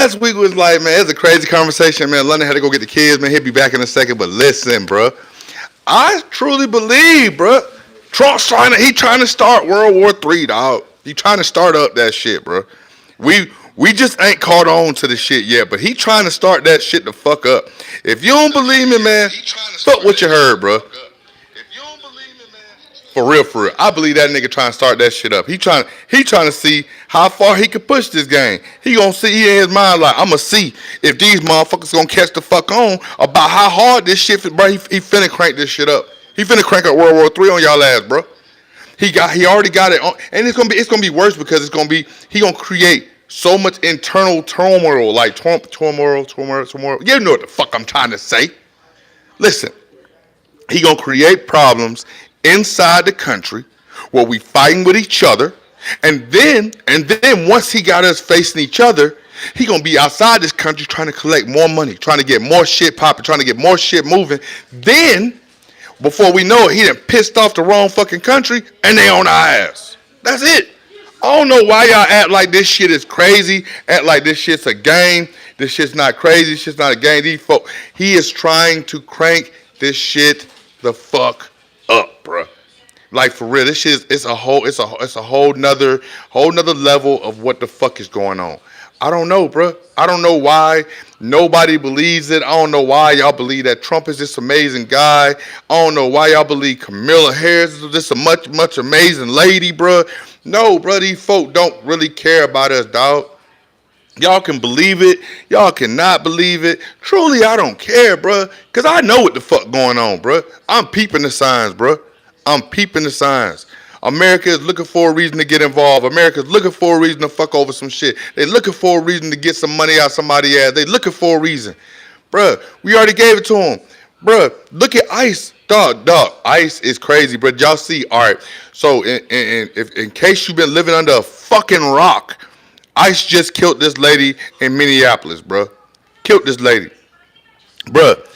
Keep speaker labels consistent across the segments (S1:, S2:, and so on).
S1: last week was like, man, it's a crazy conversation, man. London had to go get the kids, man. He'll be back in a second. But listen, bro, I truly believe, bro, Trump's trying to start World War III, dog. He trying to start up that shit, bro. We just ain't caught on to the shit yet, but he trying to start that shit the fuck up. If you don't believe me, man, fuck what you heard, bro. For real. I believe that nigga trying to start that shit up. He trying to see how far he can push this game. He gonna see he in his mind like I'ma see if these motherfuckers gonna catch the fuck on about how hard this shit, bro. He finna crank this shit up. He finna crank up World War III on y'all ass, bro. He already got it on, and it's gonna be worse because he gonna create so much internal turmoil, like turmoil. You know what the fuck I'm trying to say? Listen, he gonna create problems inside the country where we fighting with each other, and then once he got us facing each other, he gonna be outside this country trying to collect more money, trying to get more shit popping, trying to get more shit moving. Then before we know it, he done pissed off the wrong fucking country, and they on our ass. That's it. I don't know why y'all act like this shit is crazy, act like this shit's a game. This shit's not crazy. This shit's not a game. These folk, he is trying to crank this shit the fuck up, bruh. Like for real, this shit it's a whole nother level of what the fuck is going on. I don't know, bruh. I don't know why nobody believes it. I don't know why y'all believe that Trump is this amazing guy. I don't know why y'all believe Kamala Harris is this a much amazing lady, bruh. No, bruh, these folk don't really care about us, dog. Y'all can believe it. Y'all cannot believe it. Truly, I don't care, bruh. Because I know what the fuck going on, bruh. I'm peeping the signs, bruh. I'm peeping the signs. America is looking for a reason to get involved. America is looking for a reason to fuck over some shit. They looking for a reason to get some money out somebody's ass. They looking for a reason. Bruh, we already gave it to them. Bruh, look at ICE. Dog. ICE is crazy, bruh. Y'all see, all right. So in case you've been living under a fucking rock, ICE just killed this lady in Minneapolis, bruh. Killed this lady. Bruh,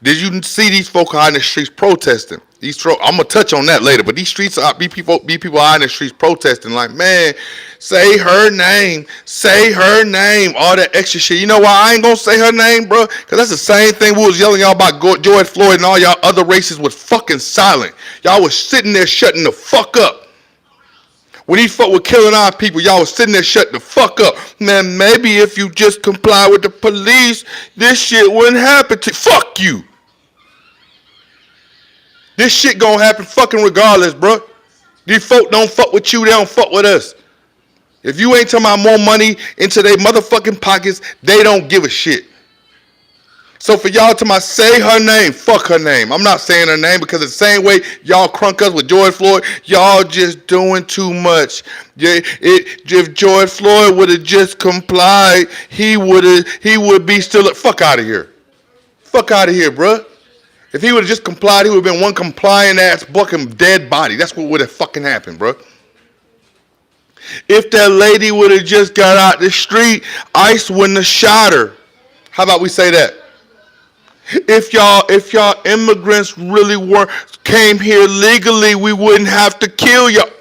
S1: did you see these folk out in the streets protesting? I'm gonna touch on that later, but these streets are be people out in the streets protesting like, man, say her name, all that extra shit. You know why I ain't gonna say her name, bro? Cause that's the same thing we was yelling y'all about George Floyd and all y'all other races was fucking silent. Y'all was sitting there shutting the fuck up. When these folk were killing our people, y'all was sitting there shutting the fuck up. Man, maybe if you just comply with the police, this shit wouldn't happen to fuck you. This shit gonna happen fucking regardless, bro. These folk don't fuck with you, they don't fuck with us. If you ain't talking about more money into their motherfucking pockets, they don't give a shit. So for y'all to say her name, fuck her name. I'm not saying her name because the same way y'all crunk us with George Floyd, y'all just doing too much. If George Floyd would have just complied, he would be still. Fuck out of here. Fuck out of here, bruh. If he would have just complied, he would have been one compliant ass fucking dead body. That's what would have fucking happened, bro. If that lady would have just got out the street, ICE wouldn't have shot her. How about we say that? If y'all immigrants really came here legally, we wouldn't have to kill y'all.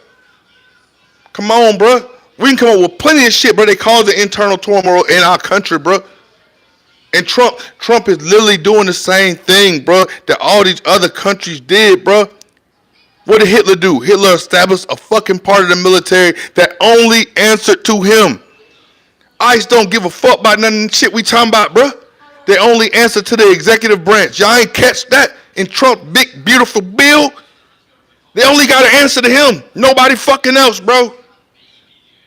S1: Come on, bro. We can come up with plenty of shit, bro. They cause the internal turmoil in our country, bro. And Trump is literally doing the same thing, bro, that all these other countries did, bro. What did Hitler do? Hitler established a fucking part of the military that only answered to him. ICE don't give a fuck about none of the shit we talking about, bro. They only answer to the executive branch. Y'all ain't catch that in Trump's big, beautiful bill? They only got to answer to him. Nobody fucking else, bro.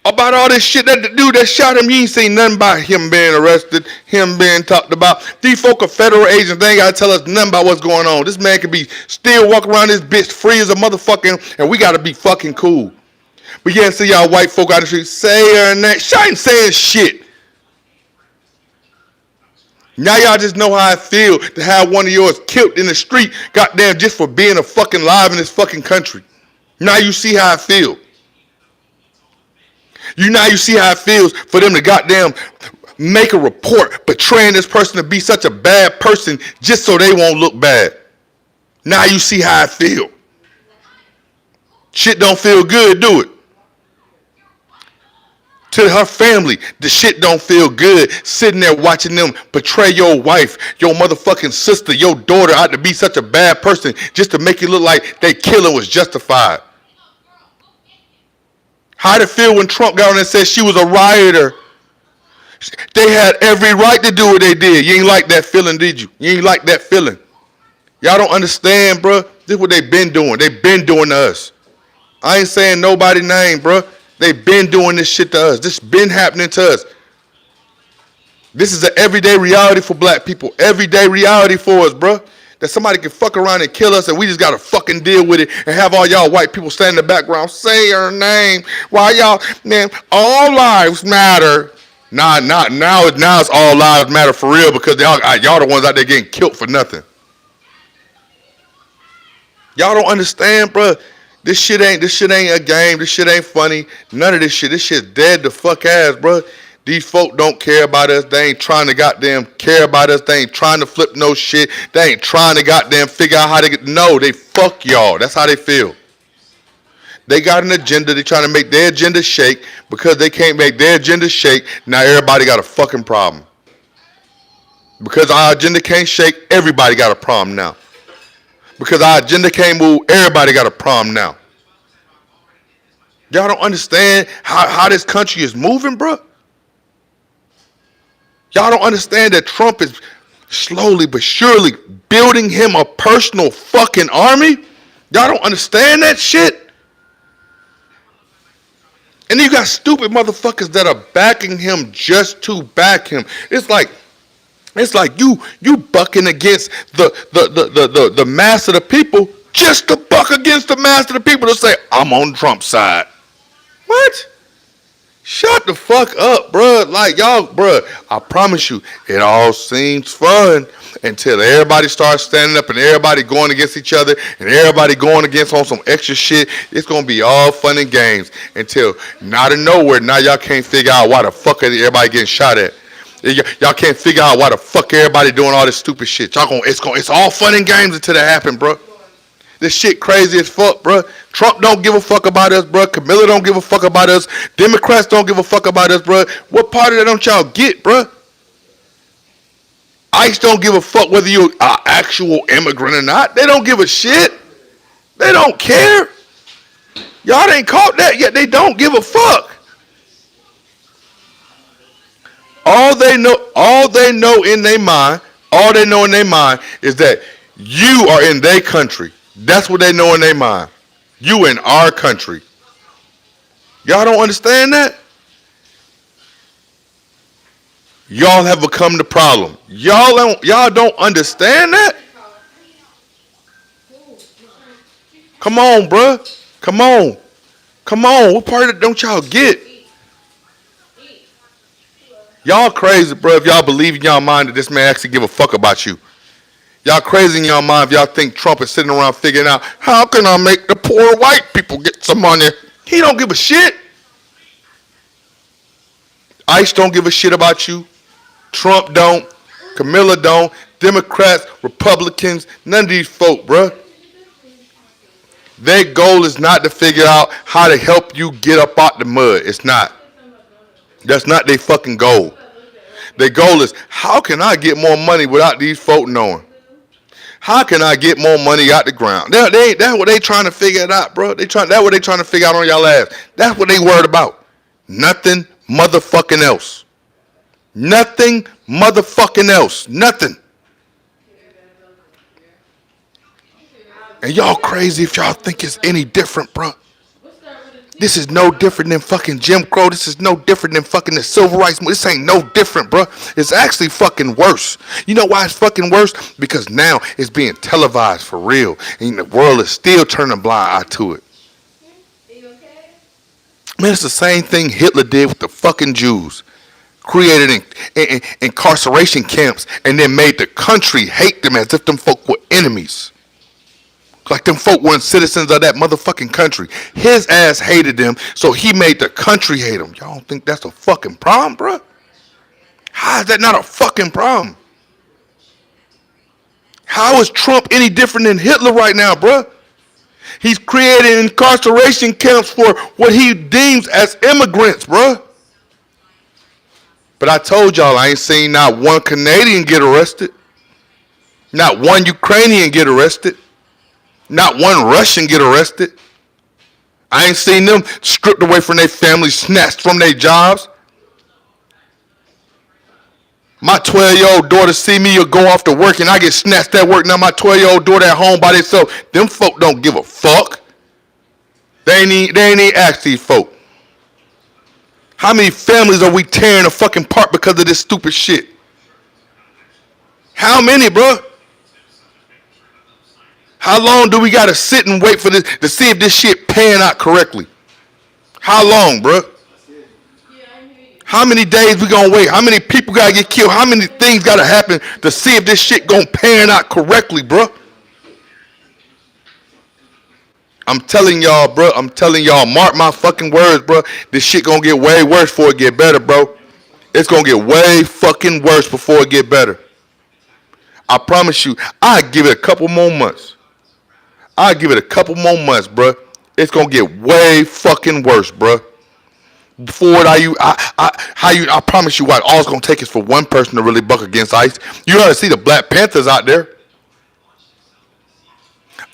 S1: About all this shit that the dude that shot him, you ain't seen nothing about him being arrested, him being talked about. These folk are federal agents. They ain't got to tell us nothing about what's going on. This man could be still walking around this bitch free as a motherfucking, and we got to be fucking cool. But yeah, see y'all white folk out the street say her name. She ain't saying shit. Now y'all just know how I feel to have one of yours killed in the street, goddamn, just for being a fucking live in this fucking country. Now you see how I feel. You see how it feels for them to goddamn make a report portraying this person to be such a bad person just so they won't look bad. Now you see how I feel. Shit don't feel good, do it? To her family, the shit don't feel good sitting there watching them betray your wife, your motherfucking sister, your daughter out to be such a bad person just to make it look like they killing was justified. How'd it feel when Trump got on and said she was a rioter? They had every right to do what they did. You ain't like that feeling, did you? You ain't like that feeling. Y'all don't understand, bro. This is what they been doing. They been doing to us. I ain't saying nobody's name, bro. They been doing this shit to us. This been happening to us. This is an everyday reality for black people. Everyday reality for us, bro. That somebody can fuck around and kill us and we just gotta fucking deal with it and have all y'all white people stand in the background, say her name. Why y'all, man, all lives matter. Now it's all lives matter for real because y'all the ones out there getting killed for nothing. Y'all don't understand, bro. This shit ain't a game. This shit ain't funny. None of this shit. This shit's dead the fuck ass, bro. These folk don't care about us. They ain't trying to goddamn care about us. They ain't trying to flip no shit. They ain't trying to goddamn figure out how to get. No, they fuck y'all. That's how they feel. They got an agenda. They trying to make their agenda shake. Because they can't make their agenda shake, now everybody got a fucking problem. Because our agenda can't shake, everybody got a problem now. Because our agenda can't move, everybody got a problem now. Y'all don't understand how this country is moving, bro? Y'all don't understand that Trump is slowly but surely building him a personal fucking army? Y'all don't understand that shit? And you got stupid motherfuckers that are backing him just to back him. It's like you bucking against the mass of the people just to buck against the mass of the people to say, I'm on Trump's side. What? Shut the fuck up, bruh. Like, y'all, bruh, I promise you, it all seems fun until everybody starts standing up and everybody going against each other and everybody going against on some extra shit. It's going to be all fun and games until out of nowhere, now y'all can't figure out why the fuck is everybody getting shot at. Y'all can't figure out why the fuck everybody doing all this stupid shit. It's all fun and games until that happen, bro. This shit crazy as fuck, bro. Trump don't give a fuck about us, bro. Camilla don't give a fuck about us. Democrats don't give a fuck about us, bro. What part of that don't y'all get, bro? ICE don't give a fuck whether you're an actual immigrant or not. They don't give a shit. They don't care. Y'all ain't caught that yet. They don't give a fuck. All they know in their mind is that you are in their country. That's what they know in their mind. You in our country. Y'all don't understand that? Y'all have become the problem. Y'all don't understand that? Come on, bruh. Come on. What part of it don't y'all get? Y'all crazy, bro, if y'all believe in y'all mind that this man actually give a fuck about you. Y'all crazy in y'all mind if y'all think Trump is sitting around figuring out, how can I make the poor white people get some money? He don't give a shit. ICE don't give a shit about you. Trump don't. Camilla don't. Democrats, Republicans, none of these folk, bro. Their goal is not to figure out how to help you get up out the mud. It's not. That's not their fucking goal. Their goal is, how can I get more money without these folk knowing? How can I get more money out the ground? That's what they trying to figure it out, bro. That's what they trying to figure out on y'all ass. That's what they worried about. Nothing motherfucking else. Nothing motherfucking else. Nothing. And y'all crazy if y'all think it's any different, bro. This is no different than fucking Jim Crow. This is no different than fucking the civil rights movement. This ain't no different, bro. It's actually fucking worse. You know why it's fucking worse? Because now it's being televised for real. And the world is still turning a blind eye to it. Man, it's the same thing Hitler did with the fucking Jews. Created incarceration camps and then made the country hate them as if them folk were enemies. Like them folk weren't citizens of that motherfucking country. His ass hated them, so he made the country hate him. Y'all don't think that's a fucking problem, bro? How is that not a fucking problem? How is Trump any different than Hitler right now, bro? He's creating incarceration camps for what he deems as immigrants, bro. But I told y'all I ain't seen not one Canadian get arrested. Not one Ukrainian get arrested. Not one Russian get arrested. I ain't seen them stripped away from their families, snatched from their jobs. My 12-year-old daughter see me or go off to work and I get snatched at work. Now my 12-year-old daughter at home by themselves. Them folk don't give a fuck. They ain't even ask these folk. How many families are we tearing a fucking apart because of this stupid shit? How many, bro? How long do we gotta sit and wait for this to see if this shit pan out correctly? How long, bro? How many days we gonna wait? How many people gotta get killed? How many things gotta happen to see if this shit gonna pan out correctly, bro? I'm telling y'all, bro. I'm telling y'all, mark my fucking words, bro. This shit gonna get way worse before it get better, bro. It's gonna get way fucking worse before it get better. I promise you, I give it a couple more months. I give it a couple more months, bro. It's gonna get way fucking worse, bro. Before I promise you, what all it's gonna take is for one person to really buck against ICE. You ought to see the Black Panthers out there.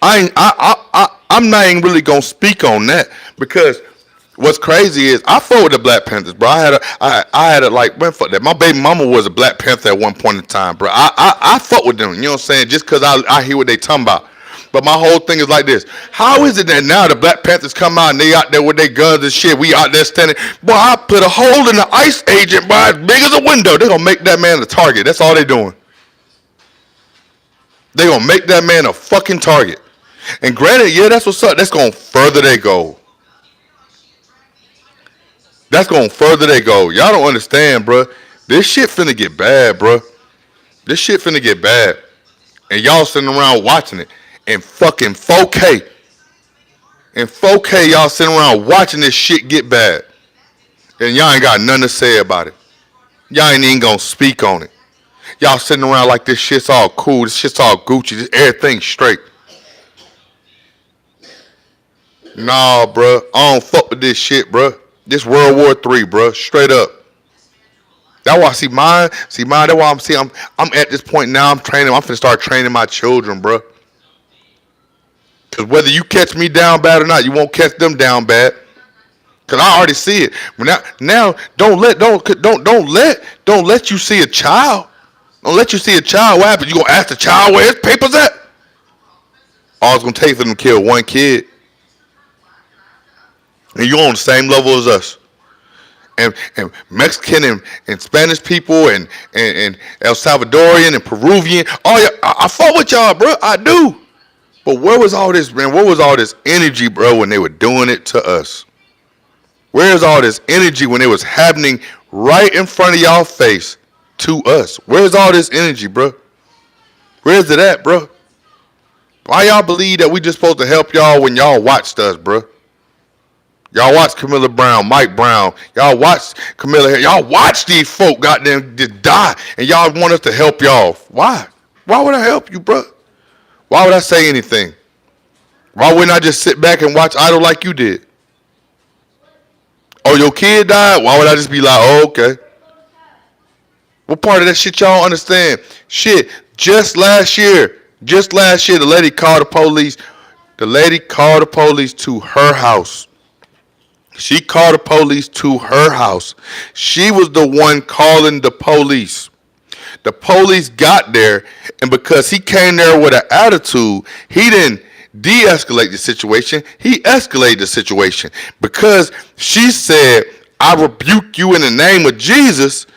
S1: I'm not even really gonna speak on that because what's crazy is I fought with the Black Panthers, bro. I had a like, man, fuck that. My baby mama was a Black Panther at one point in time, bro. I fought with them, you know what I'm saying? Just because I hear what they talking about. But my whole thing is like this. How is it that now the Black Panthers come out and they out there with their guns and shit? We out there standing. Boy, I put a hole in the ICE agent, boy, as big as a window. They're going to make that man a target. That's all they doing. They're going to make that man a fucking target. And granted, yeah, that's what's up. That's going to further their goal. That's going to further their goal. Y'all don't understand, bro. This shit finna get bad, bro. This shit finna get bad. And y'all sitting around watching it. In fucking 4K. In 4K, y'all sitting around watching this shit get bad. And y'all ain't got nothing to say about it. Y'all ain't even gonna speak on it. Y'all sitting around like this shit's all cool, this shit's all Gucci, this everything's straight. Nah, bro, I don't fuck with this shit, bro. This World War III, bro, straight up. That's why that's why I'm at this point now. I'm finna start training my children, bro. Cause whether you catch me down bad or not, you won't catch them down bad. Cause I already see it. Now don't let you see a child. Don't let you see a child. What happens? You gonna ask the child where his papers at? All it's gonna take for them to kill one kid. And you're on the same level as us. And Mexican and Spanish people and El Salvadorian and Peruvian. I fought with y'all, bro. I do. But where was all this, man? Where was all this energy, bro, when they were doing it to us? Where's all this energy when it was happening right in front of y'all face to us? Where's all this energy, bro? Where's it at, bro? Why y'all believe that we just supposed to help y'all when y'all watched us, bro? Y'all watch Camilla Brown, Mike Brown. Y'all watch Camilla. Y'all watch these folk goddamn just die, and y'all want us to help y'all. Why? Why would I help you, bro? Why would I say anything? Why wouldn't I just sit back and watch Idol like you did? Oh, your kid died? Why would I just be like, oh, okay. What part of that shit y'all understand? Shit, just last year, the lady called the police. The lady called the police to her house. She called the police to her house. She was the one calling the police. The police got there, and because he came there with an attitude, he didn't de-escalate the situation. He escalated the situation. Because she said, I rebuke you in the name of Jesus,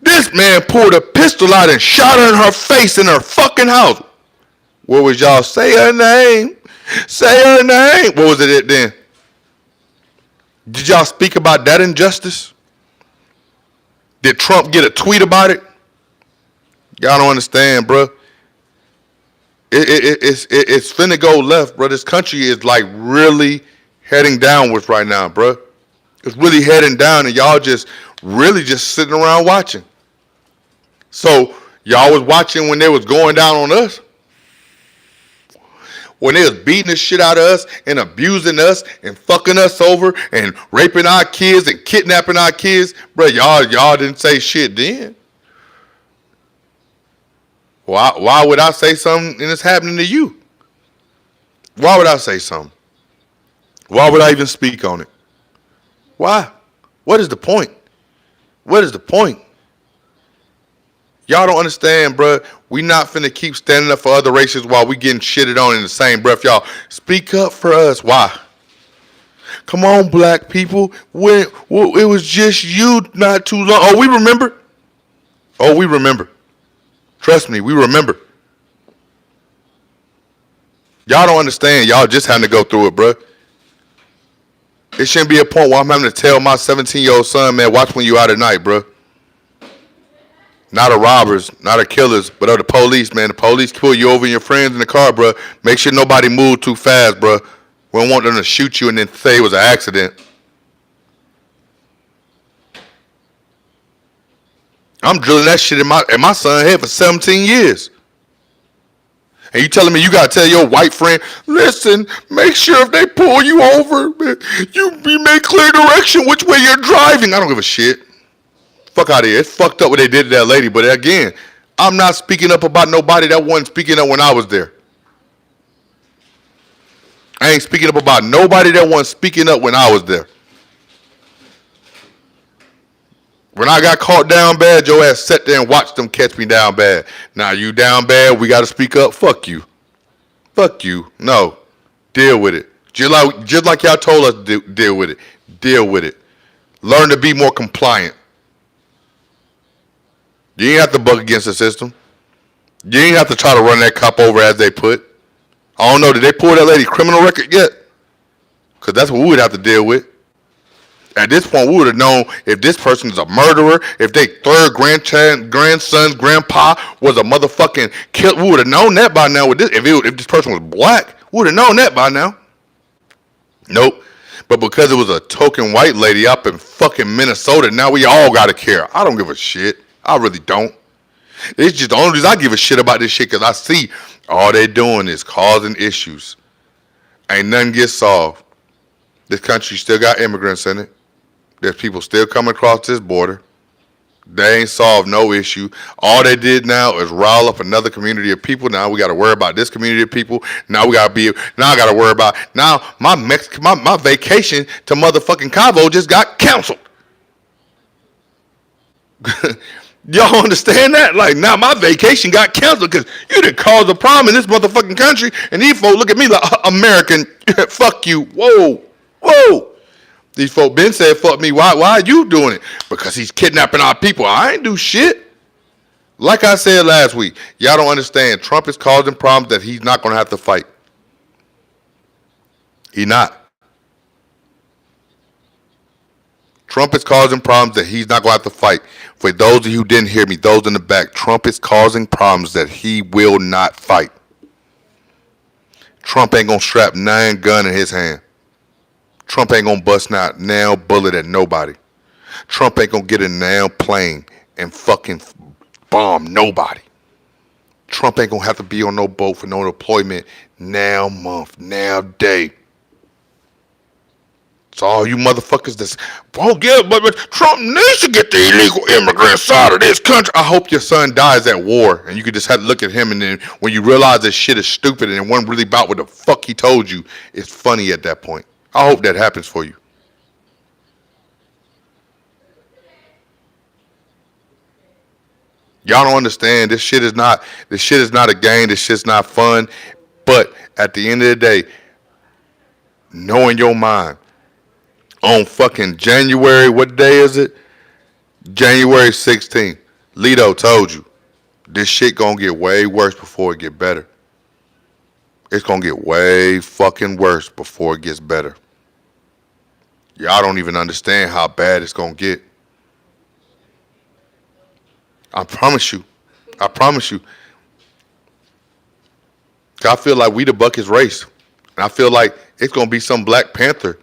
S1: this man pulled a pistol out and shot her in her face in her fucking house. What was y'all? Say her name. Say her name. What was it then? Did y'all speak about that injustice? Did Trump get a tweet about it? Y'all don't understand, bro. It's finna go left, bro. This country is like really heading downwards right now, bro. It's really heading down, and y'all just really just sitting around watching. So y'all was watching when they was going down on us. when they was beating the shit out of us and abusing us and fucking us over and raping our kids and kidnapping our kids, bro, y'all didn't say shit then. Why would I say something and it's happening to you? Why would I say something? Why would I even speak on it? Why? What is the point? What is the point? Y'all don't understand, bro. We not finna keep standing up for other races while we getting shitted on in the same breath. Y'all, speak up for us. Why? Come on, black people. It was just you not too long. Oh, we remember. Oh, we remember. Trust me, we remember. Y'all don't understand. Y'all just having to go through it, bro. It shouldn't be a point where I'm having to tell my 17-year-old son, man, watch when you out at night, bro. Not of robbers, not of killers, but of the police, man. The police pull you over and your friends in the car, bro. Make sure nobody move too fast, bro. We don't want them to shoot you and then say it was an accident. I'm drilling that shit in my son's head for 17 years. And you telling me you got to tell your white friend, listen, make sure if they pull you over, you make clear direction which way you're driving. I don't give a shit. Fuck out of here. It's fucked up what they did to that lady. But again, I'm not speaking up about nobody that wasn't speaking up when I was there. I ain't speaking up about nobody that wasn't speaking up when I was there. When I got caught down bad, your ass sat there and watched them catch me down bad. Now you down bad, we got to speak up. Fuck you. Fuck you. No. Deal with it. Just like y'all told us to deal with it. Deal with it. Learn to be more compliant. You ain't have to buck against the system. You ain't have to try to run that cop over as they put. I don't know, did they pull that lady criminal record yet? Because that's what we would have to deal with. At this point, we would have known if this person is a murderer, if their third grandson's grandpa was a motherfucking killer. We would have known that by now. If this person was black, we would have known that by now. Nope. But because it was a token white lady up in fucking Minnesota, now we all got to care. I don't give a shit. I really don't. It's just the only reason I give a shit about this shit because I see all they doing is causing issues. Ain't nothing gets solved. This country still got immigrants in it. There's people still coming across this border. They ain't solved no issue. All they did now is rile up another community of people. Now we got to worry about this community of people. Now I got to worry about, now my vacation to motherfucking Cabo just got canceled. Y'all understand that? Like, now my vacation got canceled because you didn't cause a problem in this motherfucking country. And these folks look at me like, American, fuck you. Whoa, whoa. These folks been said, fuck me. Why are you doing it? Because he's kidnapping our people. I ain't do shit. Like I said last week, y'all don't understand. Trump is causing problems that he's not going to have to fight. He not. Trump is causing problems that he's not going to have to fight. For those of you who didn't hear me, those in the back, Trump is causing problems that he will not fight. Trump ain't going to strap nine gun in his hand. Trump ain't going to bust out nail bullet at nobody. Trump ain't going to get a nail plane and fucking bomb nobody. Trump ain't going to have to be on no boat for no deployment now month, now day. So all you motherfuckers that's, oh yeah, but Trump needs to get the illegal immigrants out of this country. I hope your son dies at war and you can just have to look at him and then when you realize this shit is stupid and it wasn't really about what the fuck he told you, it's funny at that point. I hope that happens for you. Y'all don't understand. This shit is not a game. This shit's not fun. But at the end of the day, know in your mind, on fucking January, what day is it? January 16th. Leto told you, this shit gonna get way worse before it get better. It's gonna get way fucking worse before it gets better. Y'all don't even understand how bad it's gonna get. I promise you. I promise you. I feel like we the Buckets race. And I feel like it's gonna be some Black Panther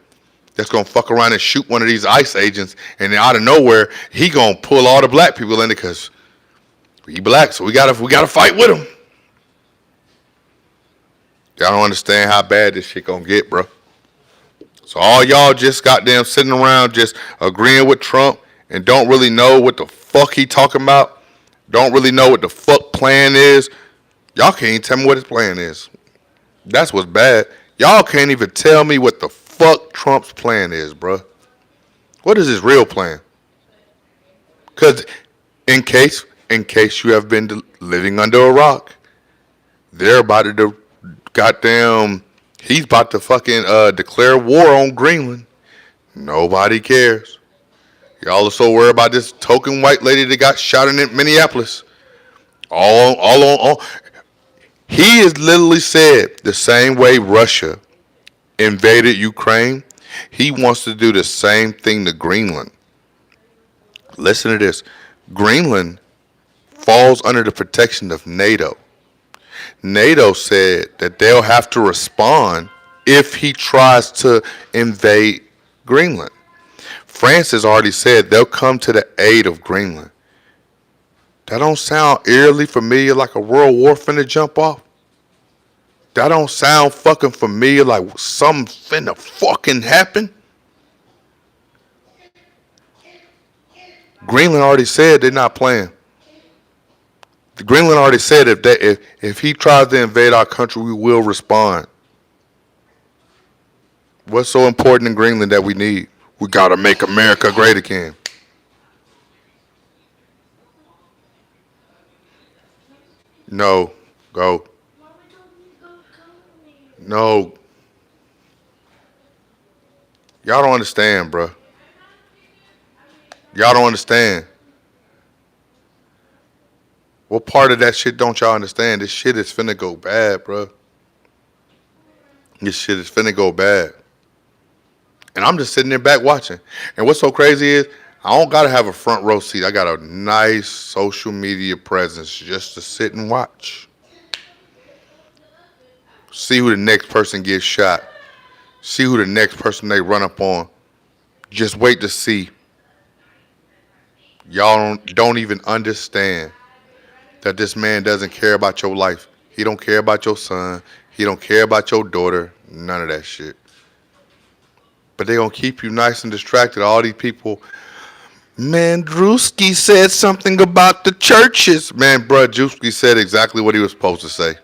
S1: that's gonna fuck around and shoot one of these ICE agents, and then out of nowhere, he gonna pull all the black people in it because he black, so we gotta fight with him. Y'all don't understand how bad this shit gonna get, bro. So all y'all just goddamn sitting around just agreeing with Trump and don't really know what the fuck he talking about. Don't really know what the fuck plan is. Y'all can't even tell me what his plan is. That's what's bad. Y'all can't even tell me what the fuck Trump's plan is, bro. What is his real plan? Because in case you have been living under a rock, they're about to goddamn, he's about to fucking declare war on Greenland. Nobody cares. Y'all are so worried about this token white lady that got shot in Minneapolis. All. He has literally said the same way Russia invaded Ukraine, he wants to do the same thing to Greenland. Listen to this. Greenland falls under the protection of NATO. NATO said that they'll have to respond if he tries to invade Greenland. France has already said they'll come to the aid of Greenland. That don't sound eerily familiar like a world war finna jump off? That don't sound fucking familiar like something finna fucking happen? Greenland already said they're not playing. Greenland already said if he tries to invade our country, we will respond. What's so important in Greenland that we need? We gotta make America great again. No, go. No. Y'all don't understand, bro. Y'all don't understand. What part of that shit don't y'all understand? This shit is finna go bad, bro. This shit is finna go bad. And I'm just sitting there back watching. And what's so crazy is I don't gotta have a front row seat. I got a nice social media presence just to sit and watch. See who the next person gets shot. See who the next person they run up on. Just wait to see. Y'all don't even understand that this man doesn't care about your life. He don't care about your son. He don't care about your daughter. None of that shit. But they gonna keep you nice and distracted. All these people, man, Drewski said something about the churches. Man, bruh, Drewski said exactly what he was supposed to say.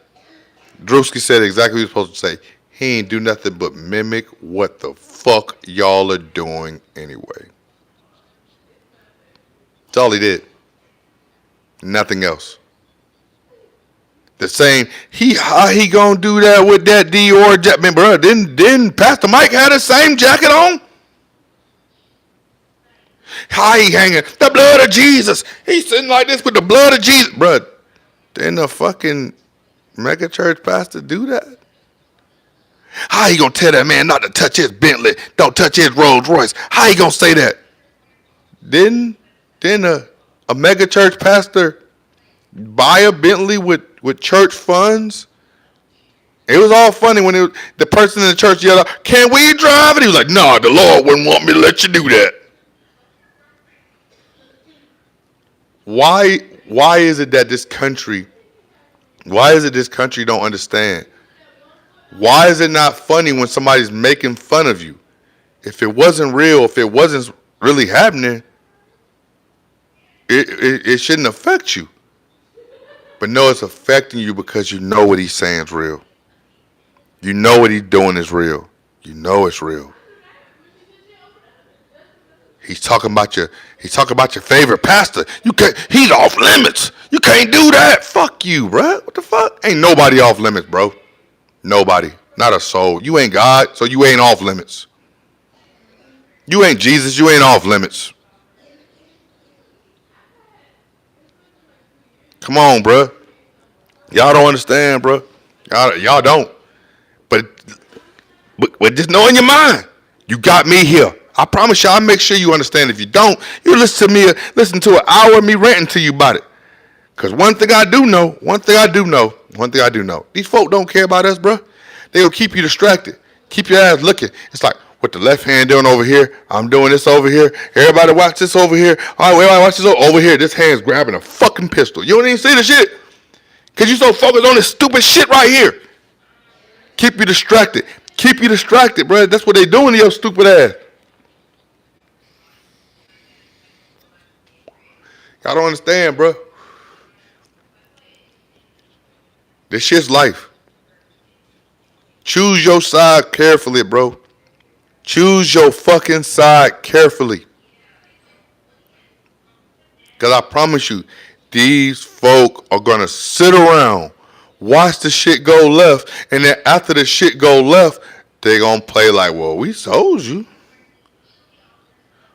S1: Drewski said exactly what he was supposed to say. He ain't do nothing but mimic what the fuck y'all are doing anyway. That's all he did. Nothing else. The same, how he gonna do that with that Dior jacket? Man, bro, didn't Pastor Mike have the same jacket on? How he hanging? The blood of Jesus. He's sitting like this with the blood of Jesus. Bro, didn't the fucking mega church pastor do that? How he gonna tell that man not to touch his Bentley, don't touch his Rolls Royce? How he gonna say that? Didn't a mega church pastor buy a Bentley with church funds? It was all funny when the person in the church yelled out, "Can we drive?" And he was like, "No, the Lord wouldn't want me to let you do that." Why is it that this country don't understand? Why is it not funny when somebody's making fun of you? If it wasn't real, if it wasn't really happening, it shouldn't affect you. But no, it's affecting you because you know what he's saying is real. You know what he's doing is real. You know it's real. He's talking about your favorite pastor. He's off limits. You can't do that. Fuck you, bro. What the fuck? Ain't nobody off limits, bro. Nobody. Not a soul. You ain't God, so you ain't off limits. You ain't Jesus, you ain't off limits. Come on, bro. Y'all don't understand, bro. Y'all don't. But just know in your mind, you got me here. I promise you, I'll make sure you understand. If you don't, you listen to an hour of me ranting to you about it. Because one thing I do know, these folk don't care about us, bro. They'll keep you distracted. Keep your ass looking. It's like, what the left hand doing over here? I'm doing this over here. Everybody watch this over here. All right, everybody watch this over here. This hand's grabbing a fucking pistol. You don't even see the shit. Because you so focused on this stupid shit right here. Keep you distracted. Keep you distracted, bro. That's what they doing to your stupid ass. Y'all don't understand, bro. This shit's life. Choose your side carefully, bro. Choose your fucking side carefully. Because I promise you, these folk are going to sit around, watch the shit go left, and then after the shit go left, they going to play like, well, we told you.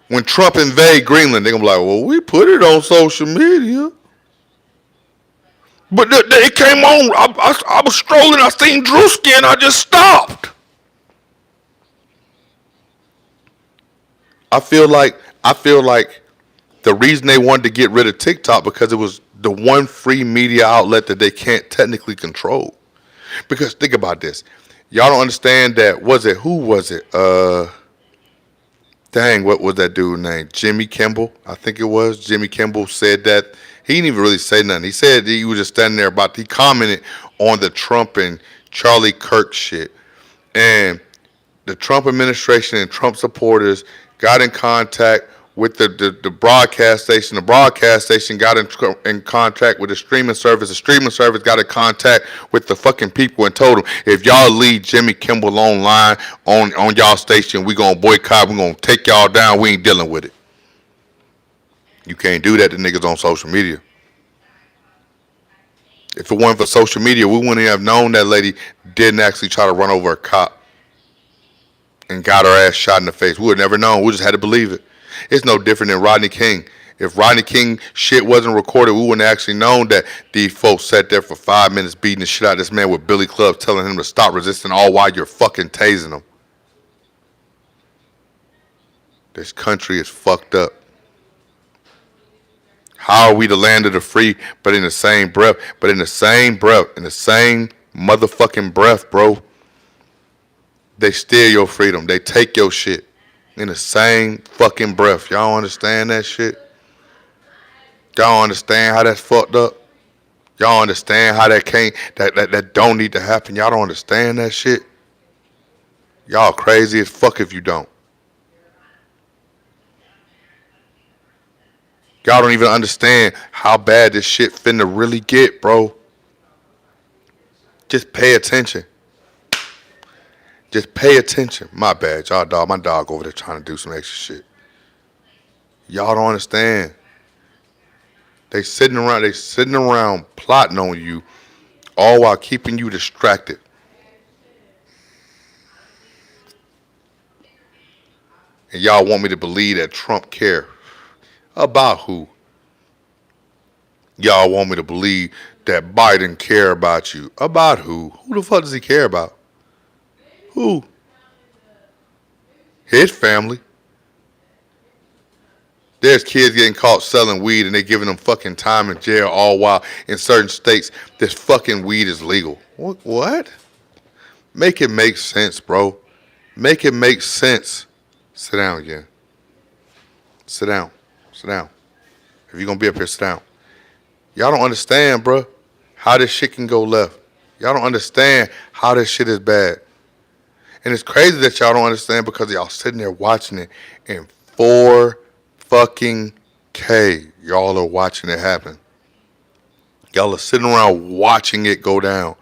S1: When Trump invade Greenland, they going to be like, well, we put it on social media. But it came on, I was strolling, I seen Drewski, and I just stopped. I feel like the reason they wanted to get rid of TikTok because it was the one free media outlet that they can't technically control. Because think about this. Y'all don't understand that, who was it? What was that dude named? Jimmy Kimmel, I think it was. Jimmy Kimmel said that. He didn't even really say nothing. He said he was just standing there he commented on the Trump and Charlie Kirk shit. And the Trump administration and Trump supporters got in contact with the broadcast station. The broadcast station got in contact with the streaming service. The streaming service got in contact with the fucking people and told them, if y'all leave Jimmy Kimmel online on y'all station, we gonna boycott, we gonna take y'all down, we ain't dealing with it. You can't do that to niggas on social media. If it weren't for social media, we wouldn't have known that lady didn't actually try to run over a cop and got her ass shot in the face. We would have never known. We just had to believe it. It's no different than Rodney King. If Rodney King shit wasn't recorded, we wouldn't have actually known that these folks sat there for 5 minutes beating the shit out of this man with billy clubs, telling him to stop resisting, all while you're fucking tasing him. This country is fucked up. How are we the land of the free, but in the same breath, in the same motherfucking breath, bro, they steal your freedom. They take your shit in the same fucking breath. Y'all understand that shit? Y'all understand how that's fucked up? Y'all understand how that don't need to happen? Y'all don't understand that shit? Y'all crazy as fuck if you don't. Y'all don't even understand how bad this shit finna really get, bro. Just pay attention. Just pay attention. My bad, y'all dog. My dog over there trying to do some extra shit. Y'all don't understand. They sitting around plotting on you, all while keeping you distracted. And y'all want me to believe that Trump care. About who? Y'all want me to believe that Biden care about you. About who? Who the fuck does he care about? Who? His family. There's kids getting caught selling weed and they giving them fucking time in jail, all while in certain states this fucking weed is legal. What? Make it make sense, bro. Make it make sense. Sit down again. Sit down. Sit down. If you're going to be up here, sit down. Y'all don't understand, bro, how this shit can go left. Y'all don't understand how this shit is bad. And it's crazy that y'all don't understand because y'all sitting there watching it in 4 fucking K. Y'all are watching it happen. Y'all are sitting around watching it go down.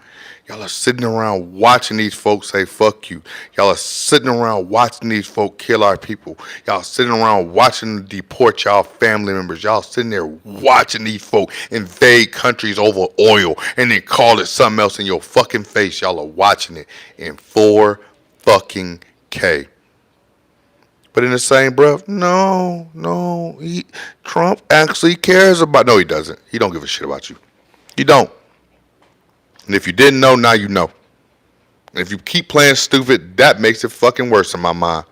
S1: Y'all are sitting around watching these folks say fuck you. Y'all are sitting around watching these folk kill our people. Y'all sitting around watching them deport y'all family members. Y'all sitting there watching these folk invade countries over oil and then call it something else in your fucking face. Y'all are watching it in 4 fucking K. But in the same breath, no, Trump actually cares about. No, he doesn't. He don't give a shit about you. He don't. And if you didn't know, now you know. And if you keep playing stupid, that makes it fucking worse in my mind.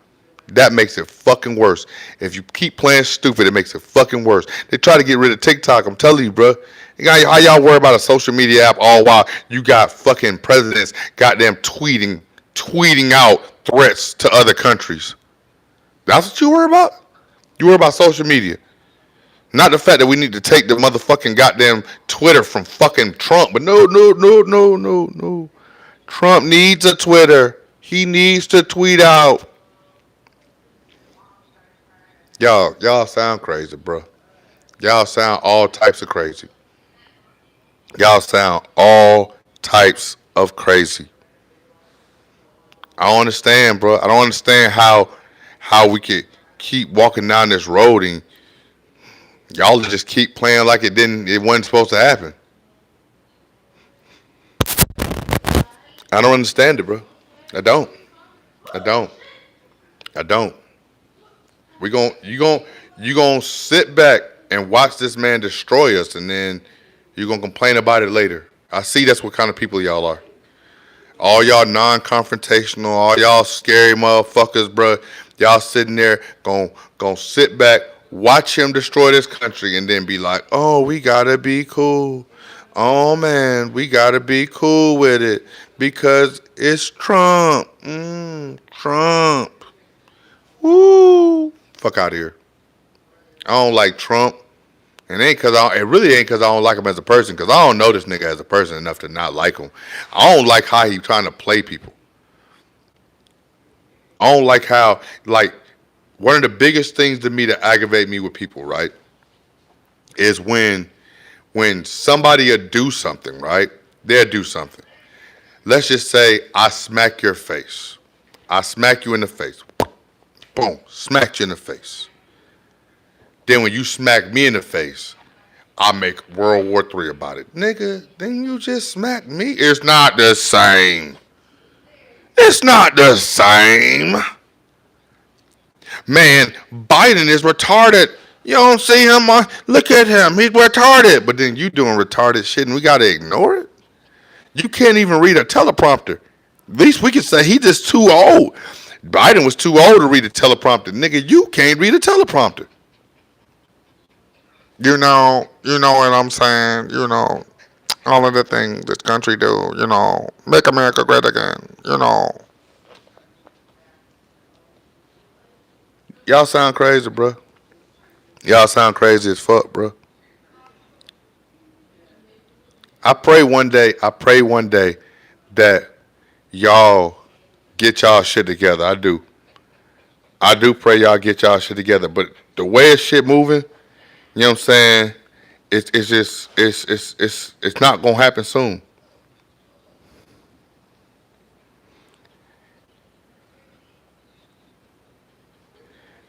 S1: That makes it fucking worse. If you keep playing stupid, it makes it fucking worse. They try to get rid of TikTok. I'm telling you, bro. How y'all worry about a social media app all while you got fucking presidents goddamn tweeting out threats to other countries? That's what you worry about? You worry about social media. Not the fact that we need to take the motherfucking goddamn Twitter from fucking Trump. But no. Trump needs a Twitter. He needs to tweet out. Y'all sound crazy, bro. Y'all sound all types of crazy. Y'all sound all types of crazy. I don't understand, bro. I don't understand how we could keep walking down this road and y'all just keep playing like it wasn't supposed to happen. I don't understand it, bro. I don't. I don't. I don't. You gonna sit back and watch this man destroy us, and then you gonna complain about it later. I see that's what kind of people y'all are. All y'all non-confrontational, all y'all scary motherfuckers, bro. Y'all sitting there gonna sit back, watch him destroy this country, and then be like, "Oh, we gotta be cool. Oh man, we gotta be cool with it because it's Trump. Trump. Woo! Fuck out of here. I don't like Trump. It really ain't cause I don't like him as a person, cause I don't know this nigga as a person enough to not like him. I don't like how he trying to play people. I don't like how, like, one of the biggest things to me that aggravate me with people, right, is when somebody will do something, right? They'll do something. Let's just say I smack your face. I smack you in the face. Boom, smacked you in the face. Then when you smack me in the face, I make World War III about it. Nigga, then you just smacked me. It's not the same. It's not the same. Man, Biden is retarded. You don't see him. Look at him. He's retarded. But then you doing retarded shit and we got to ignore it? You can't even read a teleprompter. At least we can say he's just too old. Biden was too old to read a teleprompter. Nigga, you can't read a teleprompter. You know what I'm saying? All of the things this country do, make America great again, Y'all sound crazy, bro. Y'all sound crazy as fuck, bro. I pray one day that y'all get y'all shit together. I do. I do pray y'all get y'all shit together. But the way this shit moving, you know what I'm saying? It's not gonna happen soon.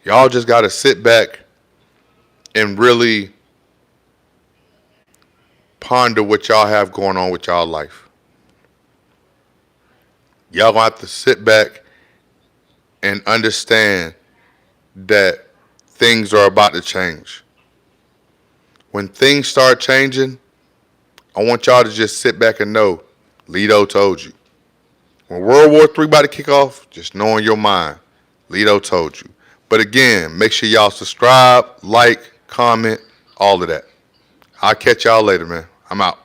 S1: Y'all just gotta sit back and really ponder what y'all have going on with y'all life. Y'all gonna have to sit back and understand that things are about to change. When things start changing, I want y'all to just sit back and know, Leto told you. When World War III about to kick off, just know in your mind, Leto told you. But again, make sure y'all subscribe, like, comment, all of that. I'll catch y'all later, man. I'm out.